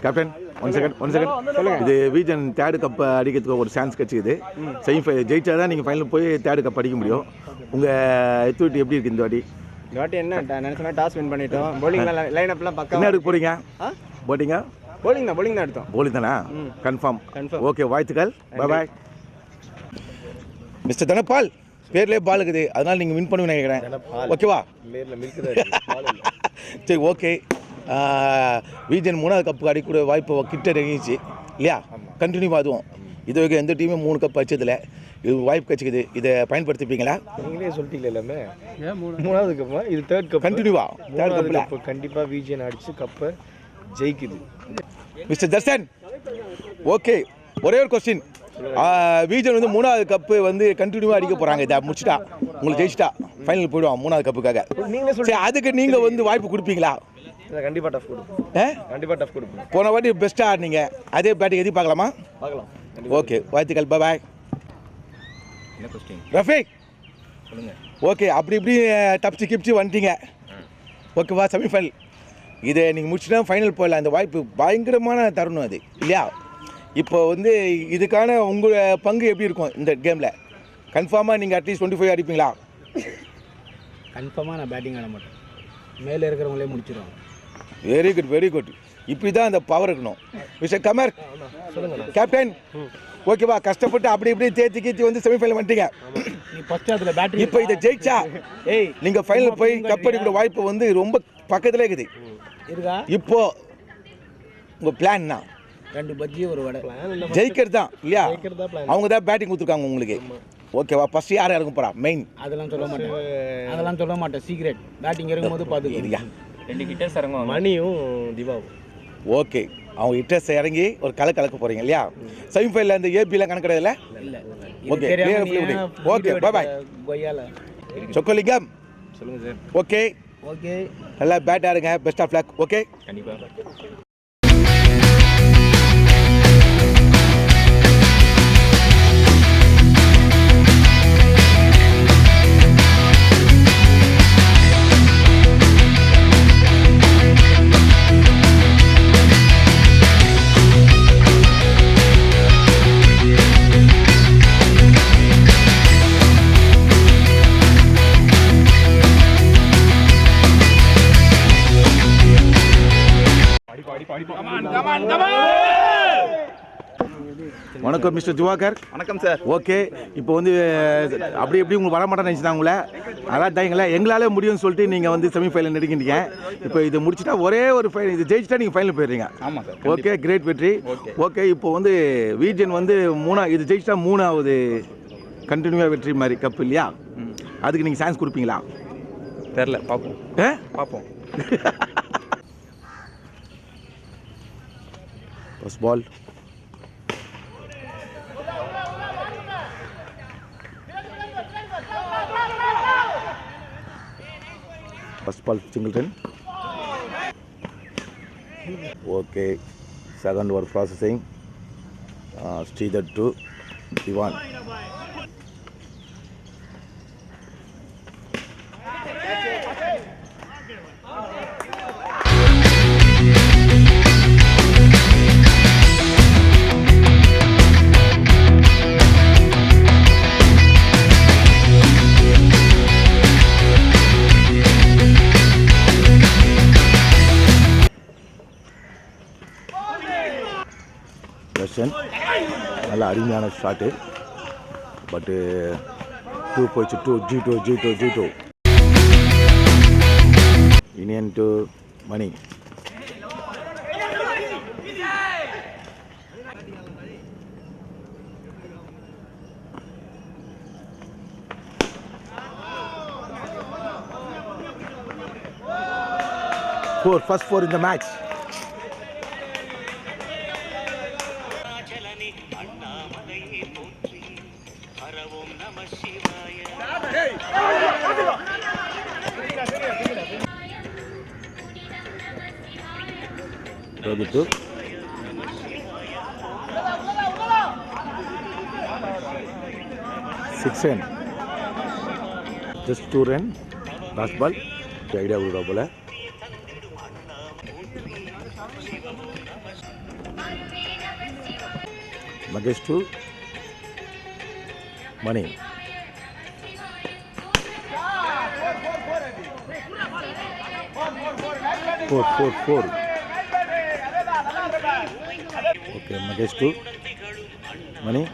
Captain one second இது விஜன் third cup அடிக்கிறதுக்கு ஒரு சான்ஸ் கிடச்சிது. செமிஃபைனல் ஜெயிச்சா தான் நீங்கள் ஃபைனல் போய் தேர்டு கப் அடிக்க முடியும். உங்கள் எத்துவிட்டி எப்படி இருக்குது இந்த வாட்டி? இந்த வாட்டி என்ன நினச்சோன்னா டாஸ் வின் பண்ணிட்டோம். பவுலிங்லாம் லைனப்லாம் பக்கம். என்ன எடுக்க போகிறீங்க? போட்டிங்கா? bowling தான் எடுத்தோம். bowling தானா? கன்ஃபார்ம். ஓகே, வாழ்த்துக்கள். பாய். மிஸ்டர் தனபால் பேர்லேயே பால் இருக்குது, அதனால் நீங்கள் வின் பண்ணுவேன்னு நினைக்கிறேன். ஓகேவா? சரி, ஓகே. விஜன் 3வது கப்பு அடிக்கூட வாய்ப்பு கிட்ட இருந்துச்சு இல்லையா? கண்டினியூ அதுவும் இது வரைக்கும் எந்த டீமும் 3 கப் அடிச்சதில்ல. இது வாய்ப்பு கிடச்சிக்குது, இதை பயன்படுத்திப்பீங்களா? நீங்களே சொல்லிட்டீங்களே எல்லாமே. 3வது கப்பு, இது 3rd கப். கண்டினியூவா 3rd கப்பு கண்டிப்பாக விஜன் அடித்து கப்பை ஜெயிக்குது. மிஸ்டர் தர்ஷன், ஓகே, ஒரே ஒரு கொஸ்டின். விஜன் வந்து 3வது கப்பு வந்து கண்டினியூவாக அடிக்க போகிறாங்க. இதை முடிச்சுட்டா உங்களுக்கு ஜெயிச்சிட்டா ஃபைனல் போயிடுவான் 3வது கப்புக்காக. நீங்களே சொல்லி அதுக்கு நீங்கள் வந்து வாய்ப்பு கொடுப்பீங்களா? கண்டிப்பாக டஃப் கொடுப்போம். போன வாட்டி பெஸ்ட்டாக ஆடினீங்க, அதே பேட்டிங் எதிர்பார்க்கலாமா? பார்க்கலாம். ஓகே, வாழ்த்துக்கள். பாய். ரஃபீக் ஓகே, அப்படி இப்படி தப்பிச்சு கிப்சி வந்துட்டீங்க. ஓகேவா? செமிஃபைனல் இதை நீங்கள் முடிச்சுட்டா ஃபைனல் போயிடலாம். அந்த வாய்ப்பு பயங்கரமான தருணம் அது இல்லையா? இப்போ வந்து இதுக்கான உங்கள் பங்கு எப்படி இருக்கும் இந்த கேமில்? கன்ஃபார்மாக நீங்கள் அட்லீஸ்ட் 25 அடிப்பீங்களா? கன்ஃபார்மாக நான் பேட்டிங் ஆட மாட்டேன், மேலே இருக்கிறவங்களே முடிச்சிடுவாங்க. Very good. இப்படி தான் அந்த பவர் இருக்கணும். மிஸ்டர் கமர் சொல்லுங்கள் கேப்டன். ஓகேவா? கஷ்டப்பட்டு அப்படி இப்படி தேத்தி வந்து செமிஃபைனல் வந்துட்டீங்க. இப்போ இதை ஜெயிச்சா நீங்கள் ஃபைனல் போய் கப் அடிக்கிற வாய்ப்பு வந்து ரொம்ப பக்கத்தில் இருக்குது. இப்போ உங்கள் பிளான் தான் 2 பஜ்ஜி ஒரு வடை. ஜெயிக்கிறது தான் இல்லையா? அவங்க தான் பேட்டிங் கொடுத்துருக்காங்க உங்களுக்கு. ஓகேவா? ஃபர்ஸ்ட் யார் இறங்க போகிறா மெயின்? அதெல்லாம் சொல்ல மாட்டேன். சீக்ரெட் பேட்டிங் இறங்கும்போது பார்த்துக்கிறியா? 2 ஹிட்டர்ஸ் இறங்குவாங்க, மணியும் திவாவும். ஓகே, அவங்க ஹிட்டர்ஸ் இறங்கி ஒரு கலக்க போகிறீங்க இல்லையா? செமிஃபைனலில் அந்த ஏபிலாம் கணக்கிடல. Okay, okay, bye. சொக்கலிங்கம் சொல்லுங்கள் சார். ஓகே, நல்லா பேட் ஆடுங்க. Best of luck. ஓகே, கண்டிப்பாக. வணக்கம் மிஸ்டர் திவாகர். வணக்கம் சார். ஓகே, இப்போ வந்து அப்படி எப்படி உங்களுக்கு வரமாட்டேன்னு நினச்சிட்டாங்களே, அதான் தாங்களே எங்களால் முடியும்னு சொல்லிட்டு நீங்கள் வந்து செமிஃபைனல் நடிக்கிறீங்க. இப்போ இதை முடிச்சுட்டா ஒரே ஒரு ஃபைனல், இது ஜெயிச்சிட்டா நீங்கள் ஃபைனல் போயிடுறீங்க. ஆமாம் சார். ஓகே, கிரேட் வெற்றி. ஓகே, இப்போ வந்து விஜன் வந்து இது ஜெயிச்சிட்டா 3வது கண்டினியூவாக வெற்றி மாதிரி கப்பு இல்லையா? அதுக்கு நீங்கள் சான்ஸ் கொடுப்பீங்களா? தெரில, பார்ப்போம். First ball. First ball Singleton. Okay, second over processing. Sridhar to Diwan. நல்ல அருமையான ஷாட்டு, பட்டு 2 போயிடுச்சு. 2 Iniyan to Mani. First 4 in the match. Begitu. Six run. Just 2 run. Last ball. Idea udah boleh. Mahesh to Mani. Four. Okay, Magesh to Mani.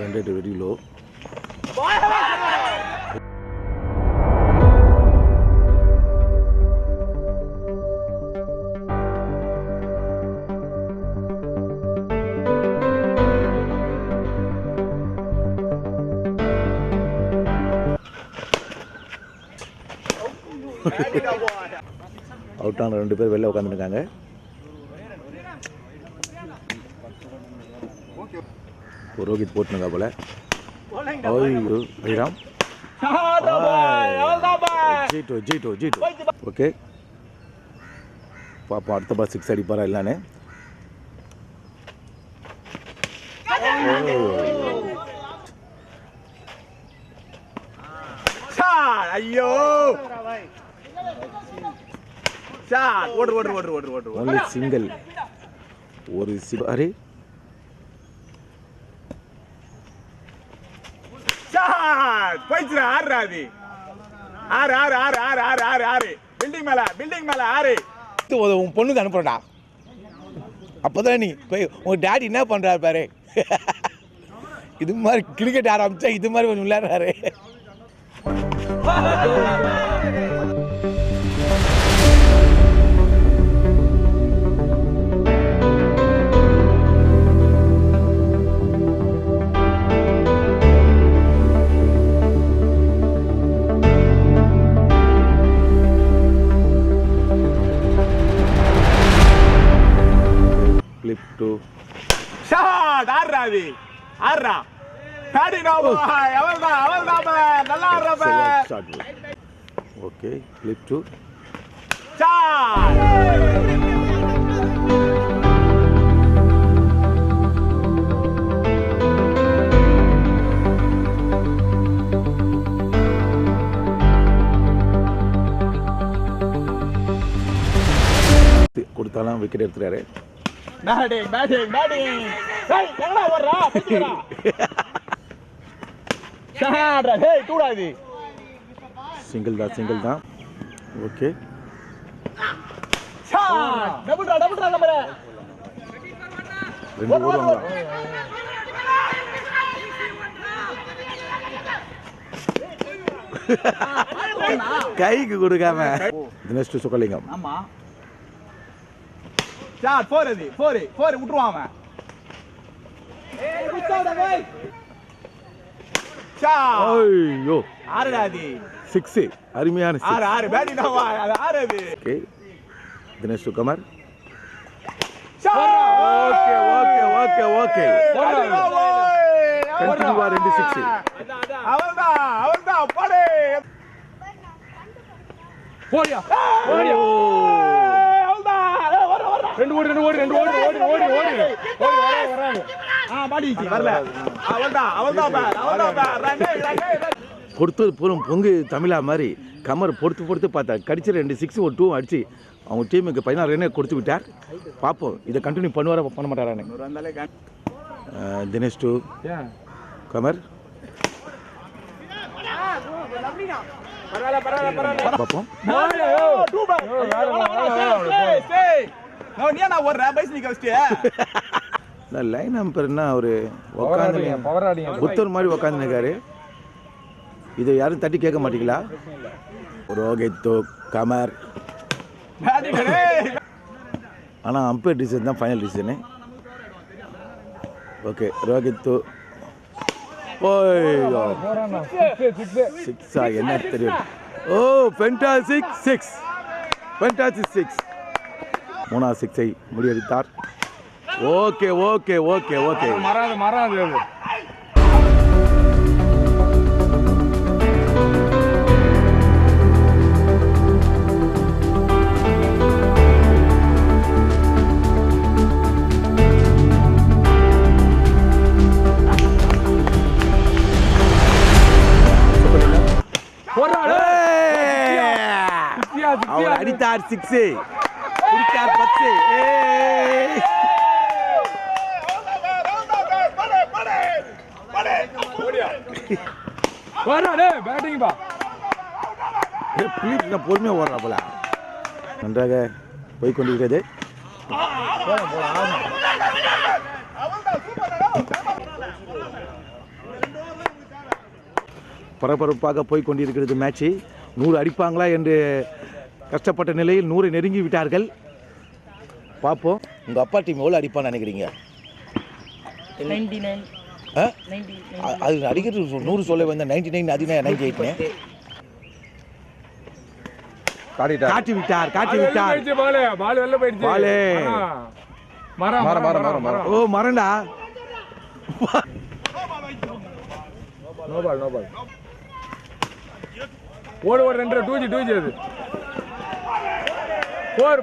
Run rate very low. அவுட்டான 2 பேர் வெளில உட்காந்துருக்காங்க. ரோஹித் போட்டுனுங்க போல. ஐயோ ஸ்ரீராம். ஜீட்டோ. ஓகே பாப்பா அடுத்த பால் 6 அடிப்பாரா இல்லானே. ஐயோ ஓடு ஒன்லி சிங்கிள். ஒரு சிவாரி போயிடுச்சுடா. ஆறு பில்டிங் மேல ஆறு. உன் பொண்ணுக்கு அனுப்புறடா. அப்போதான் நீ உங்க டாடி என்ன பண்றாரு பாரு. இது மாதிரி கிரிக்கெட் ஆரம்பிச்சா இது மாதிரி கொஞ்சம் விளையாடுறாரு. Flip to shot. ஆறா பேடி நோ பாய். அவள்தான் நல்லா ஆடுறப்ப. Okay flip to shot. கொடுத்தாலும் விக்கெட் எடுத்துறாரு. பேட்டிங் டேய் எங்கடா வர்றா பிடிடா. ஷாட்ரா டேய் தூடாது. சிங்கிள் தான். ஓகே ஷாட் டபுள்ரா நம்பர். 2 ஓடுவாங்க. கைக்கு கொடுக்காம தினேஷ் சுகலிங்கம். ஆமா ஷாட் 4 அது 4 விட்டுருவான் அவன். ஐயோ ஆறுடா அது 6. அருமையான 6. ஆறு பேட்டிங் நோ பாய். அது ஆறு அது. ஓகே தினேஷ் சுகுமார். ஓகே கண்டினியூவா 2 6. அவள்தான் போடு. போடியா. ரெண்டு ஓடி மாட்டிச்சு வரல. அவள்தான் பொறுத்தது பூரம் பொங்கு தமிழா மாதிரி கமர் பொறுத்து பார்த்தா கடிச்சு 2 6 ஒரு 2 அடிச்சு அவங்க டீமுக்கு 16 ரன் கொடுத்து விட்டார். பார்ப்போம் இதை கண்டினியூ பண்ணுவாரா பண்ண மாட்டாரான்னு. தினேஷ் டு கமர். பார்ப்போம். லைன் அம்பர்னா அவரு புத்தர் மாதிரி உக்காந்துருக்காரு. இதை யாரும் தட்டி கேட்க மாட்டீங்களா? ரோஹித் கமர் ஆனால் அம்பையர் டிசிஷன் தான் ஃபைனல் டிசிஷனு. ஓகே ரோஹித் ஓய்யோ சிக்ஸா என்ன தெரியும். ஓ ஃபென்டாஸ்டிக் 6 ஃபென்டாஸ்டிக் 6 மூணாவது 6ஐ முடிவெடுத்தார். ஓகே ஓகே ஓகே ஓகே மறாது அவர் அடித்தார் 6 குடித்தார் 10. பொறுமையாக ஓடுறா போல. நன்றாக போய்கொண்டிருக்கிறது. பரபரப்பாக போய்கொண்டிருக்கிறது மேட்ச்சு. 100 அடிப்பாங்களா என்று கஷ்டப்பட்ட நிலையில் 100 நெருங்கி விட்டார்கள். பார்ப்போம். உங்கள் அப்பா டீம் எவ்வளோ அடிப்பான்னு நினைக்கிறீங்க? 99. அது அடிக்கிறது 100 சொல்ல வந்த 99 அது 98. காட்டி விட்டார் ஓ மரண்டா. ஓடு 2 டூஜி அது 4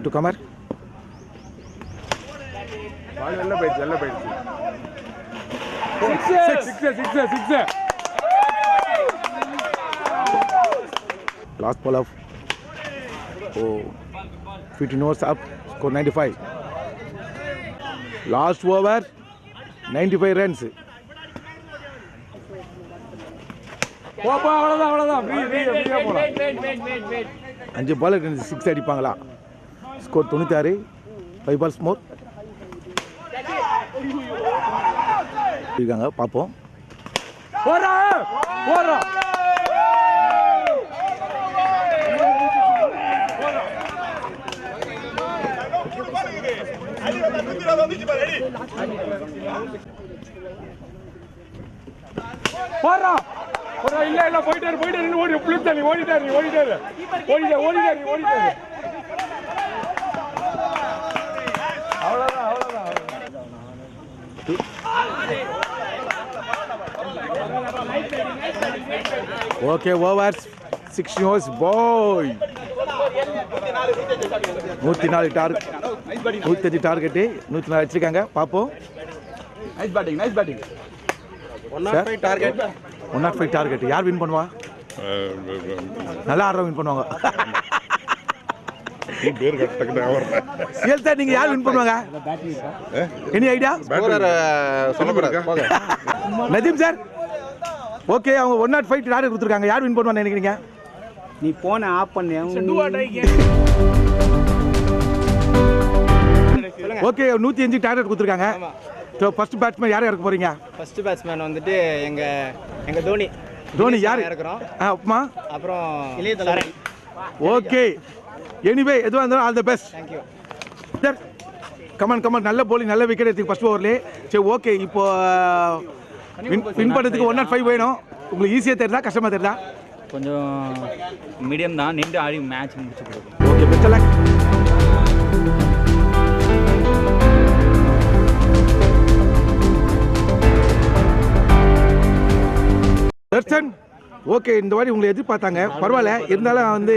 டு கமர் பால் வெல்ல போயிடுச்சு 6 last ball of 15 overs up, score 95. Last over 95 runs. போப்பா அவ்வளவுதான் ஃப்ரீயா போலாம். 5 பாலுக்கு 6 அடிப்பாங்களா? ஸ்கோர் 96. 5 balls more இருக்காங்க. பார்ப்போம். போறா இல்ல போயிட்டாரு ஓடிட்டாரு. அவ்வளவுதான் ஓகே ஓவர்ஸ் 60 overs பாய். 104 டார்கெட் 105 டார்கெட்டு 104 வச்சிருக்காங்க. பார்ப்போம். Nice batting 105 target. யார் வின் பண்ணுவா? நல்லா ஆடுறவங்க வின் பண்ணுவாங்க. நீங்க யார் வின் பண்ணுவாங்க? Any idea? Nadeem sir. Okay அவங்க 105 டார்கெட் கொடுத்துருக்காங்க. யார் வின் பண்ணுவான்னு நினைக்கிறீங்க? நீ போன ஆஃப் பண்ணு. ஓகே 105 டார்கெட் கொடுத்துருக்காங்க. ஸோ ஃபர்ஸ்ட் பேட்ஸ்மேன் யாரை இறக்க போறீங்க? ஃபர்ஸ்ட் பேட்ஸ்மேன் வந்துட்டு எங்க தோனி யார் இருக்கிறோம்? அப்புறமா அப்புறம் இளைய தலைவர். ஓகே எனிவே எதுவாக இருந்தாலும் all the best. Thank you sir. Come on நல்ல போலிங் நல்ல விக்கெட் எடுத்து ஃபர்ஸ்ட் ஓவர்லேயே. சரி ஓகே இப்போ வின் பண்ணுறதுக்கு 105 வேணும். உங்களுக்கு ஈஸியாக தெரியுதா கஷ்டமாக தெரியுதா? கொஞ்சம் மீடியம் தான். நின்று ஆடி மேட்ச் முடிச்சு கொடுக்கும். Okay best of luck. Darshan okay இந்த வாட்டி உங்களை எதிர்பார்த்தாங்க. பரவாயில்ல இருந்தாலும் வந்து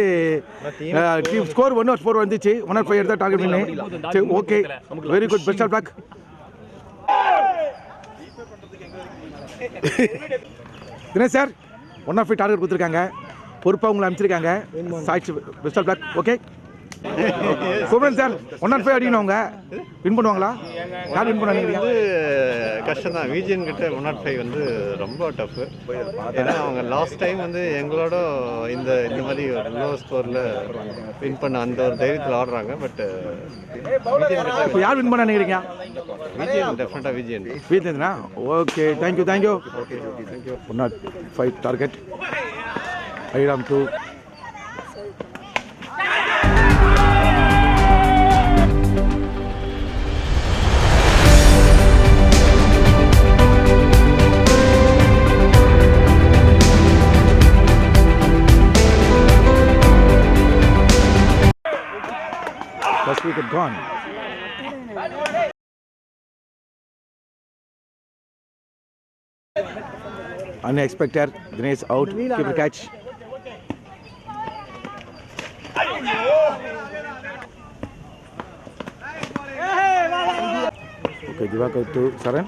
டீம் ஸ்கோர் 104 வந்துச்சு. 105 எடுத்தா டார்கெட் பண்ணி. சரி okay very good best of luck. Dinesh sir 105 target கொடுத்துருக்காங்க. பொறுப்பாக உங்களை அனுப்பிச்சிருக்காங்க. சாய்ச்சி பெஸ்ட் ஆஃப் லக். ஓகே சூப்பரன் சார் 105 அடிக்கணும். அவங்க வின் பண்ணுவாங்களா? யார் வின் பண்ணுவாங்க? கஷ்டம் தான். விஜிஎன் கிட்ட 105 வந்து ரொம்ப டஃப்பு. ஏன்னா அவங்க லாஸ்ட் டைம் வந்து எங்களோட இந்த மாதிரி ஒரு லோ ஸ்கோரில் வின் பண்ண அந்த ஒரு தைரியத்தில் ஆடுறாங்க. பட் யார் வின் பண்ண நினைக்கிறீங்க? விஜிஎன் டெஃபினட்டாக விஜிஎன். Okay thank you. 105 டார்கெட். ஐராம் 2 gone. Unexpected. Dinesh out. Keeper catch. Okay, Divakar to Saran.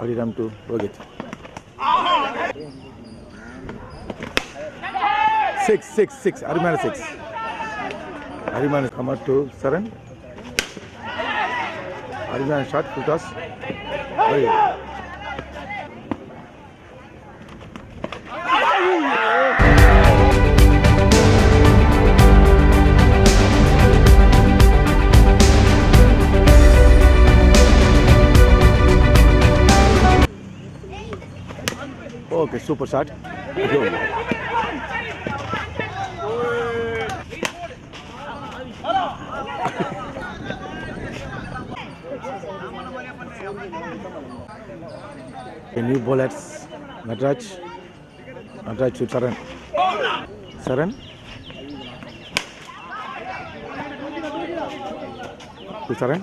Hariram to Rohit. 6. Harimana 6. Harimana come out to Saran. Harimana shot, full toss. Okay, super shot. Go. New bowlers. Nataraj to Saran. Saran. To Saran.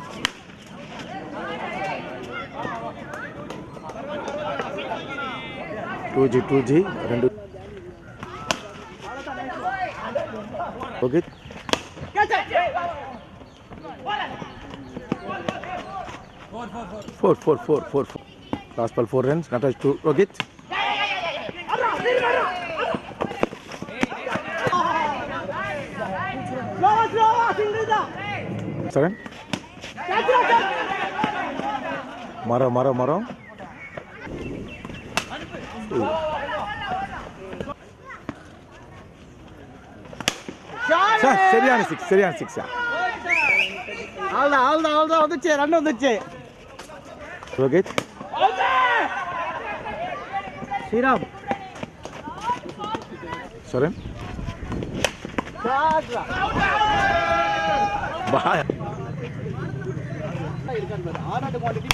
Two G. Rendu. Okay. Four. Last ball 4 runs. Nataraj to Rohit. Saran. Maro. சரியான 6. அவ்வளோதான் வந்துச்சு run வந்துச்சு. Rohit Sriram Saran.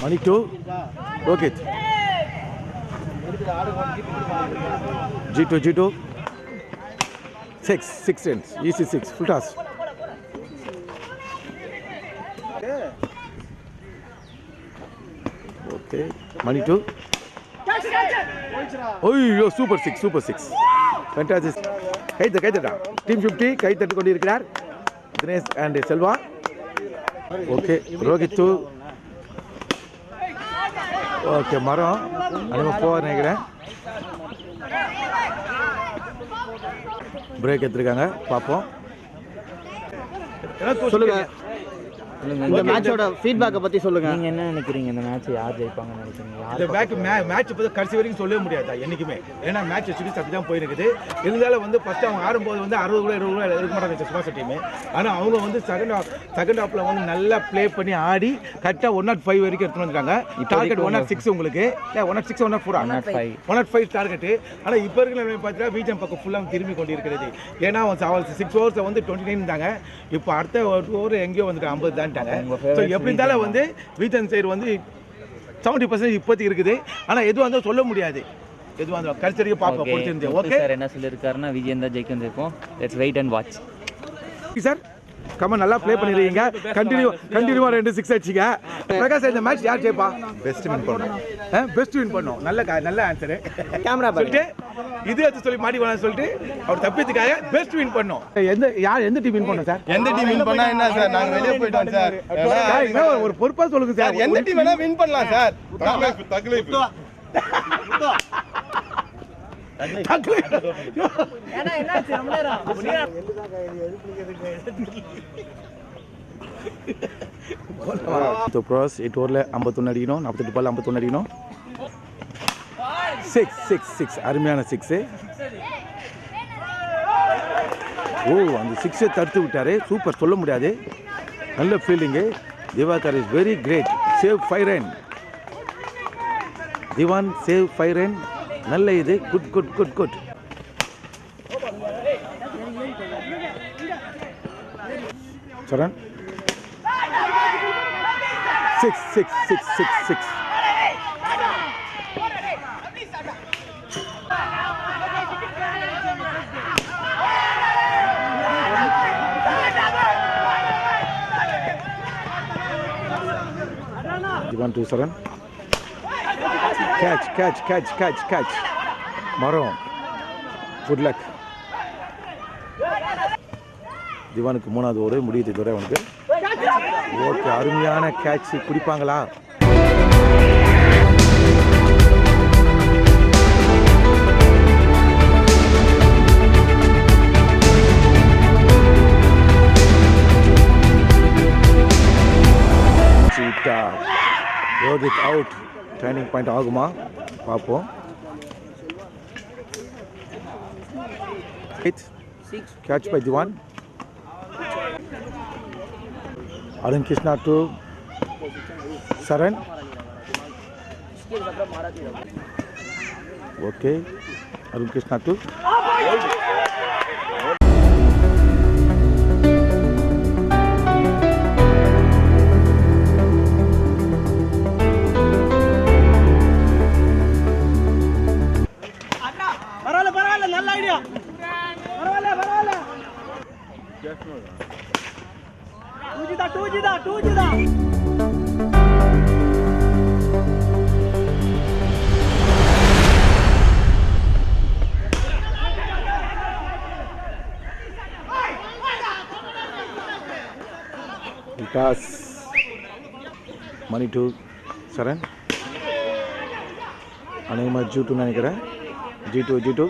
Money to Rohit. G2. 6 runs. Easy 6. Full toss. Okay. Money to. Oh, super 6. Fantastic. கைத்தட்டா. Team 50 கைத்தட்டு கொண்டிருக்கிறார். Dinesh and Selva. Okay. Rohit to. Okay, மரம். அனும போவார் நினைக்கிறேன். Break எடுத்துருக்காங்க, பார்ப்போம். சொல்லுங்க இந்த மேட்சோட ஃபீட்பேக்கை பற்றி சொல்லுங்கள். நீங்கள் என்ன நினைக்கிறீங்க, இந்த மேட்ச் யார் ஜெயிப்பாங்கன்னு நினைக்கிறீங்க? இந்த மேட்ச் இப்போ கடைசி வரைக்கும் சொல்லவே முடியாது என்றைக்குமே. ஏன்னா மேட்ச் சீரிஸ் அப்படி தான் போயிருக்குது. இருந்தாலும் வந்து ஃபஸ்ட்டு அவங்க ஆடும்போது வந்து 60 கூட 20 கூட இருக்க மாட்டாங்க சுபாஷ் டீமு. ஆனால் அவங்க வந்து செகண்ட் ஹாஃபில் வந்து நல்லா ப்ளே பண்ணி ஆடி கரெக்டாக 105 வரைக்கும் எடுத்துகிட்டு வந்துட்டாங்க. டார்கெட் 106 உங்களுக்கு, இல்லை 106 104 105 டார்கெட்டு. ஆனால் இப்போ இருக்கிற பார்த்தீங்கன்னா பிஜிஎம் பக்கம் ஃபுல்லாக திரும்பி கொண்டு இருக்கிறது. ஏன்னா 6 ஓவர்ஸை வந்து 29 இருந்தாங்க. இப்போ அடுத்த ஓவர் எங்கேயோ வந்துட்டு 50 தான்ட்டாங்க. ஸோ எப்படி இருந்தாலும் வந்து வீச்சன் சைடு வந்து 70% இப்போதைக்கு இருக்குது. ஆனால் எதுவும் வந்து சொல்ல முடியாது. எதுவும் வந்து கல்ச்சரிக்கு பார்ப்போம் பிடிச்சிருந்து. ஓகே சார் என்ன சொல்லியிருக்காருன்னா விஜயன் தான் ஜெயிக்க வந்திருக்கோம். Let's wait and watch. Sir come on நல்லா ப்ளே பண்ணிருக்கீங்க. கண்டினியூவா 2 6 அடிச்சிங்க. பிரகாஷ் இந்த மேட்ச் யார் ஜெயிப்பா? பெஸ்ட் வின் பண்ணோம். பெஸ்ட் வின் பண்ணோம். நல்ல ஆன்சர். கேமரா சொல்லிட்டு இது அது சொல்லி மாடி வேணாம் சொல்லிட்டு அவர் தப்பித்துக்காக பெஸ்ட் வின் பண்ணோம். எந்த டீம் வின் பண்ணோம் சார்? எந்த டீம் வின் பண்ணா என்ன சார், நாங்க வெளியே போய்ட்டோம் சார். ஒரு பொறுப்பா சொல்லுங்க சார். எந்த டீம் வேணா வின் பண்ணலாம் சார். தக்லீஃப் எட்டு ஓவரில் 51 அடிக்கணும், 48 பால் 51 அடிக்கணும். 6 அருமையான 6. அந்த 6 தடுத்து விட்டாரு. சூப்பர், சொல்ல முடியாது. நல்ல fielding. Divakar is very great. Save 5 run. Divan save 5 run. நல்ல இது. Good. Saran. 6. Divan to Saran. Catch. Marom. Good luck. திவானுக்கு 3வது ஓவர் முடியுது துறை அவனுக்கு. ஓகே, அருமையான கேட்ச். பிடிப்பாங்களா? சீட்டா ரோஹித் அவுட். டர்னிங் பாயிண்ட் ஆகுமா பார்ப்போம். Catch by Divan. Arun Krishna to Saran. Okay, Arun Krishna to பரவாயில்ல நல்ல ஐடியா. பரவாயில்ல டூஜிதா. Vikas. Money to Saran. அநேகமாக G2 நினைக்கிறேன். G2.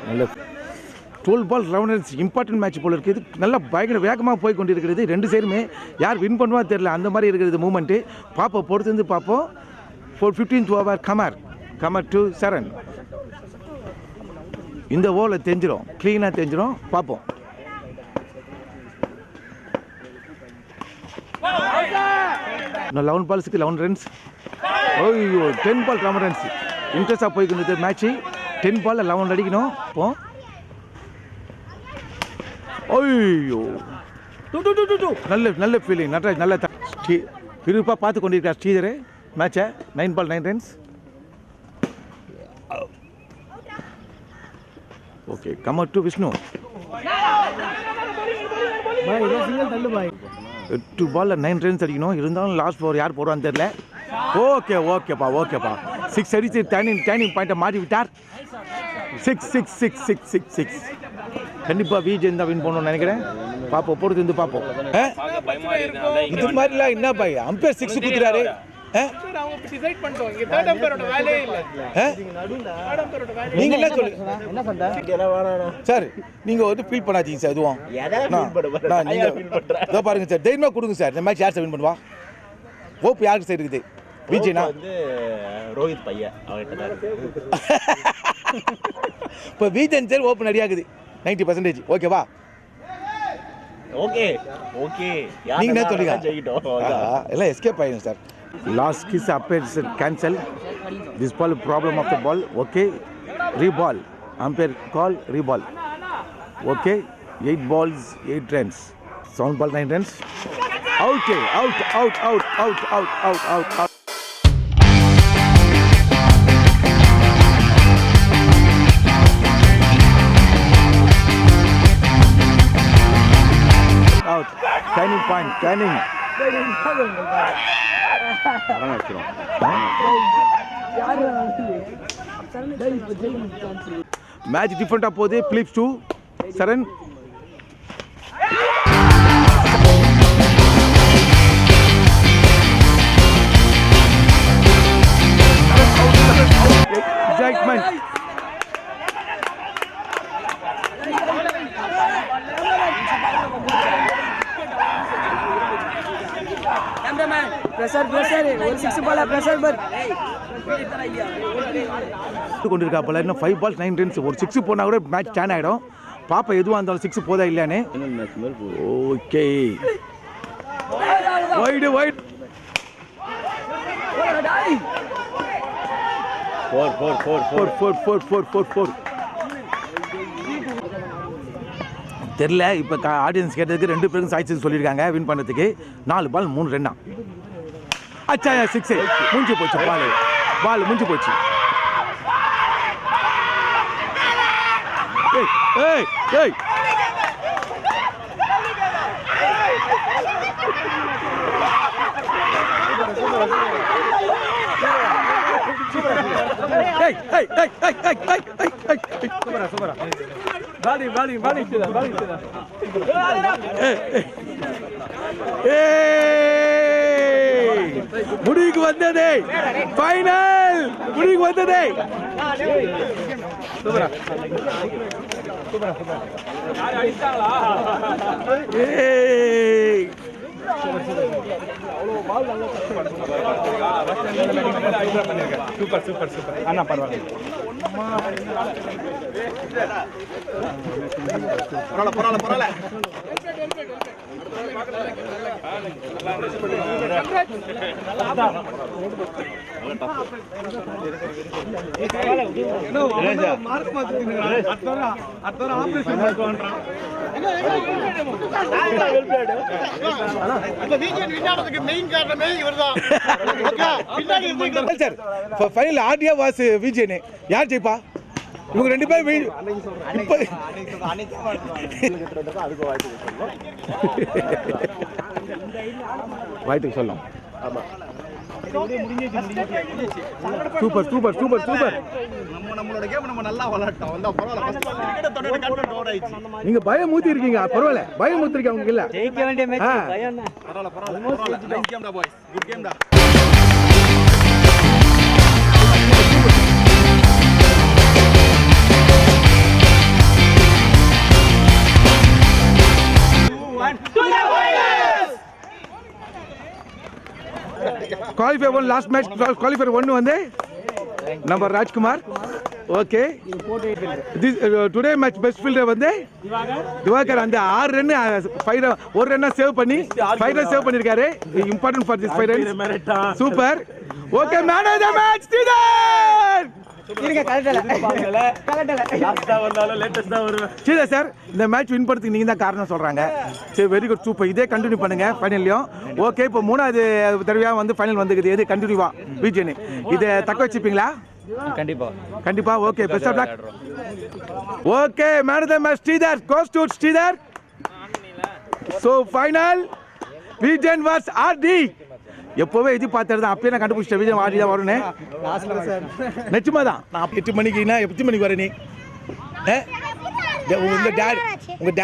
நல்ல 12 பால் 11 ரன்ஸ். இம்பார்ட்டன்ட் மேட்ச் போல் இருக்குது. நல்லா பயங்கர வேகமாக போய் கொண்டிருக்கிறது. ரெண்டு சைடுமே யார் வின் பண்ணுவா தெரியல, அந்த மாதிரி இருக்கிறது மூமெண்ட்டு. பார்ப்போம், பொறுத்து பார்ப்போம். 15th ஓவர் கமர் டு சரண். இந்த ஓவரில் தெரிஞ்சிடும், க்ளீனாக தெரிஞ்சிடும். பார்ப்போம். இன்னும் 11 பால்ஸுக்கு 11 ரன்ஸ். ஓய்யோ, 10 பால் 11 ரன்ஸ். இன்ட்ரெஸ்டாக போய்க்கொண்டிருந்த மேட்ச்சு. 10 பால் 11 அடிக்கணும். இப்போ ஐயோ, நல்ல ஃபீலிங். நட்ராஜ் நல்ல விருப்பாக பார்த்து கொண்டிருக்கார் ஸ்ரீதர் மேட்சை. 9 பால் 9 ரன்ஸ். ஓகே, கமர் டு விஷ்ணு. 8 பாலில் 9 ரன்ஸ் அடிக்கணும். இருந்தாலும் லாஸ்ட் ஓவர் யார் போடுவான்னு தெரியல. ஓகேப்பா 6 அடிச்சு டேர்னிங் பாயிண்ட்டை மாற்றி விட்டார். 6. கண்டிப்பாக விஜய் தான் வின் பண்ணணும்னு நினைக்கிறேன். பார்ப்போம், பொறுத்து இருந்து பார்ப்போம். இது மாதிரிலாம் என்ன பாய், அம்பேர் 6 குத்துறாரு. நீங்க என்ன சொல்லுங்க சார்? நீங்க வந்து ஃபீல் பண்ணாதீங்க சார். எதுவும் நீங்க பாருங்க சார், தைரியமா கொடுங்க சார். இந்த மேட்ச் யார் சார் வின் பண்ணுவா? ஓப்பு யாருக்கு சார் இருக்குது? விஜய்னா ரோஹித் பையன் அவர்கிட்ட தான் இருக்கு. இப்போ விஜயன் சார் ஓப்பன் ரெடியாகுது 90%. ஓகேவா? ஓகே நீங்க என்ன சொல்றீங்க? எல்லாம் எஸ்கேப் ஆயிடும் சார். லாஸ்ட் கிஸ் அப்பேர்ஸ் cancel. This ball problem of the ball. Okay, reball. Umpire call reball. Okay, 8 balls 8 runs. 7 ball 9 runs. Out. Turning point. Match different போகுது. Flips to Saran. Excitement. கொண்டிருக்காப்பல இன்னும் 5 balls 9 runs. ஒரு 6 போனால் கூட மேட்ச் டேன் ஆகிடும். பாப்பா எதுவாக இருந்தாலும் 6 போதா இல்லையானே. ஓகே வைடு வைடு 4 தெரில. இப்போ ஆடியன்ஸ் கேட்டதுக்கு 2 பேருக்கும் சாய்ஸ் சொல்லியிருக்காங்க வின் பண்ணுறதுக்கு. 4 ball 3 ரன்னா. அச்சா 6 முடிஞ்சு போச்சு. பால் முடிஞ்சு போச்சு. ஏய் ஏய் முடிவுக்கு வந்ததே ஃபைனல். முடிவுக்கு வந்ததே. சூப்பர் அண்ணா பரவாயில்ல. ஃபைனல் ஆர்டியா வாஸ் விஜயனே. யார் ஜெயிப்பா? இவங்க 2 பேரும் வாய்த்துக்கு சொல்லலாம். Super super super super. நீங்க பயம் மூத்தி இருக்கீங்க. பரவாயில்ல, பயம் மூத்திருக்கீங்க. அவங்க இல்ல ஜெயிக்க வேண்டிய match. Qualifier 1 last match. Qualifier 1 வந்து நம்ம Rajkumar. Okay today match best fielder வந்து திவாகர். அந்த 6 ரன் 1 ரன்னா சேவ் பண்ணி 5 ரன் சேவ் பண்ணிருக்காரு. Important for this 5 runs. Super. Okay man of the match Sridhar. Sir இந்த மேட்ச் வின் பண்ணுறதுக்கு நீங்கள் தான் காரணம் சொல்கிறாங்க. சரி வெரி குட் சூப்பர். இதே கண்டினியூ பண்ணுங்க ஃபைனல்லையும். ஓகே இப்போ 3வது தடவையாக வந்து ஃபைனல் வந்துக்குது. எது கண்டினியூவா விஜயன் இதை தக்க வச்சுப்பீங்களா? கண்டிப்பா. Okay best of luck. Okay man of the match Sridhar goes to Sridhar. So final Vijayan was ஆர்டி. எப்போவே எதிர்பார்த்தது அப்பயே நான் கண்டுபிடிச்சிட்டேன். விஜய் ஆடி தான் வரும்னு. நிச்சயமா தான். நான் 8 மணிக்குன்னா 8 மணிக்கு வரேன். நீ உங்க டேட்